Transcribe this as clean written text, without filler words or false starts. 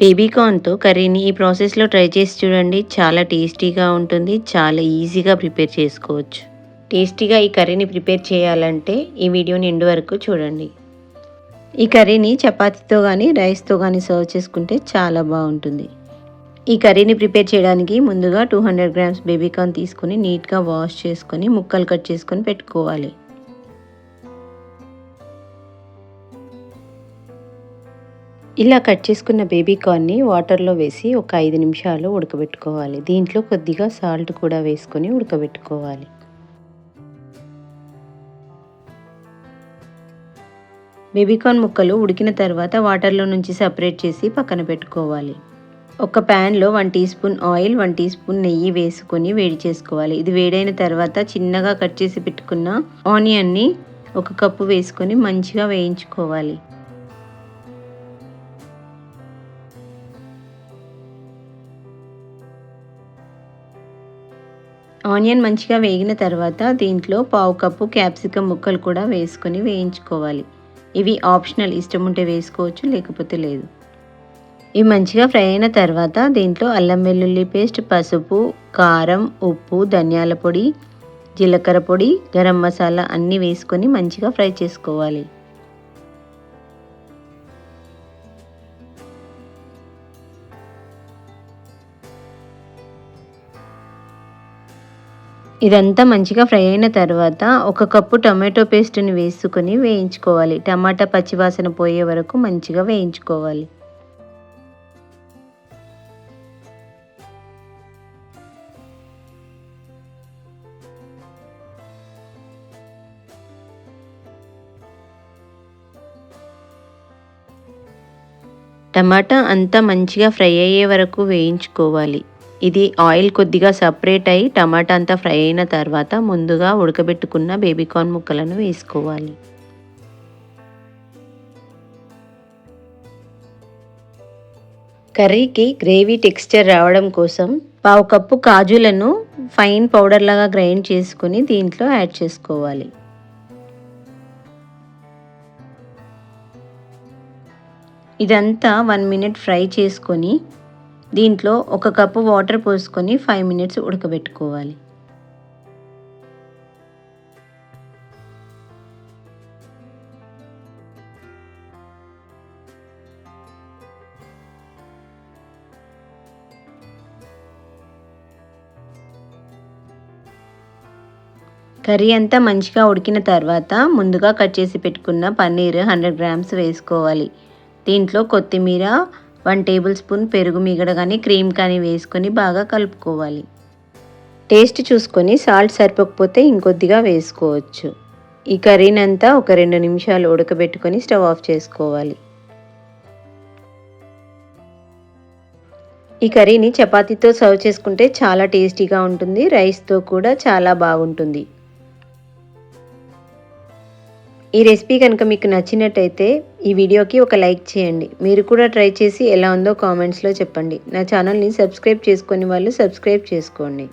Baby కార్న్‌తో కర్రీని ఈ ప్రాసెస్‌లో ట్రై చేసి చూడండి. చాలా టేస్టీగా ఉంటుంది. చాలా ఈజీగా ప్రిపేర్ చేసుకోవచ్చు. టేస్టీగా ఈ కర్రీని ప్రిపేర్ చేయాలంటే ఈ వీడియోని ఎండ్ వరకు చూడండి. ఈ కర్రీని చపాతీతో గానీ, రైస్‌తో గానీ సర్వ్ చేసుకుంటే చాలా బాగుంటుంది. ఈ కర్రీని ప్రిపేర్ చేయడానికి ముందుగా 200 గ్రామ్స్ బేబీ కార్న్ తీసుకొని నీట్‌గా వాష్ చేసుకొని ముక్కలు కట్ చేసుకొని పెట్టుకోవాలి. ఇలా కట్ చేసుకున్న బేబీ కార్న్ని వాటర్లో వేసి ఒక 5 నిమిషాలు ఉడకబెట్టుకోవాలి. దీంట్లో కొద్దిగా సాల్ట్ కూడా వేసుకొని ఉడకబెట్టుకోవాలి. బేబీ కార్న్ ముక్కలు ఉడికిన తర్వాత వాటర్లో నుంచి సపరేట్ చేసి పక్కన పెట్టుకోవాలి. ఒక ప్యాన్లో 1 teaspoon oil, 1 teaspoon నెయ్యి వేసుకొని వేడి చేసుకోవాలి. ఇది వేడైన తర్వాత చిన్నగా కట్ చేసి పెట్టుకున్న ఆనియన్ని 1 కప్పు వేసుకొని మంచిగా వేయించుకోవాలి. ఆనియన్ మంచిగా వేగిన తర్వాత దీంట్లో 1/2 కప్పు క్యాప్సికమ్ ముక్కలు కూడా వేసుకొని వేయించుకోవాలి. ఇవి ఆప్షనల్, ఇష్టం ఉంటే వేసుకోవచ్చు, లేకపోతే లేదు. ఇవి మంచిగా ఫ్రై అయిన తర్వాత దీంట్లో అల్లం వెల్లుల్లి పేస్ట్, పసుపు, కారం, ఉప్పు, ధనియాల పొడి, జీలకర్ర పొడి, గరం మసాలా అన్నీ వేసుకొని మంచిగా ఫ్రై చేసుకోవాలి. ఇదంతా మంచిగా ఫ్రై అయిన తర్వాత 1 కప్పు టొమాటో పేస్ట్ని వేసుకొని వేయించుకోవాలి. టమాటా పచ్చివాసన పోయే వరకు మంచిగా వేయించుకోవాలి. టమాటా అంతా మంచిగా ఫ్రై అయ్యే వరకు వేయించుకోవాలి. ఇది ఆయిల్ కొద్దిగా సపరేట్ అయ్యి టమాటా అంతా ఫ్రై అయిన తర్వాత ముందుగా ఉడకబెట్టుకున్న బేబీ కార్న్ ముక్కలను వేసుకోవాలి. కర్రీకి గ్రేవీ టెక్స్చర్ రావడం కోసం 1/2 కప్పు కాజులను ఫైన్ పౌడర్ లాగా గ్రైండ్ చేసుకుని దీంట్లో యాడ్ చేసుకోవాలి. ఇదంతా 1 మినిట్ ఫ్రై చేసుకొని దీంట్లో 1 కప్పు వాటర్ పోసుకొని 5 మినిట్స్ ఉడకబెట్టుకోవాలి. కర్రీ అంతా మంచిగా ఉడికిన తర్వాత ముందుగా కట్ చేసి పెట్టుకున్న పన్నీర్ 100 గ్రామ్స్ వేసుకోవాలి. దీంట్లో కొత్తిమీర, 1 టేబుల్ స్పూన్ పెరుగు మీగడ కానీ క్రీమ్ కానీ వేసుకొని బాగా కలుపుకోవాలి. టేస్ట్ చూసుకొని సాల్ట్ సరిపోకపోతే ఇంకొద్దిగా వేసుకోవచ్చు. ఈ కర్రీని అంతా ఒక 2 నిమిషాలు ఉడకబెట్టుకొని స్టవ్ ఆఫ్ చేసుకోవాలి. ఈ కర్రీని చపాతీతో సర్వ్ చేసుకుంటే చాలా టేస్టీగా ఉంటుంది. రైస్తో కూడా చాలా బాగుంటుంది. ఈ రెసిపీ కనుక మీకు నచ్చినట్టయితే ఈ వీడియోకి ఒక లైక్ చేయండి. మీరు కూడా ట్రై చేసి ఎలా ఉందో కామెంట్స్లో చెప్పండి. నా ఛానల్ని సబ్స్క్రైబ్ చేసుకొని వాళ్ళు సబ్స్క్రైబ్ చేసుకోండి.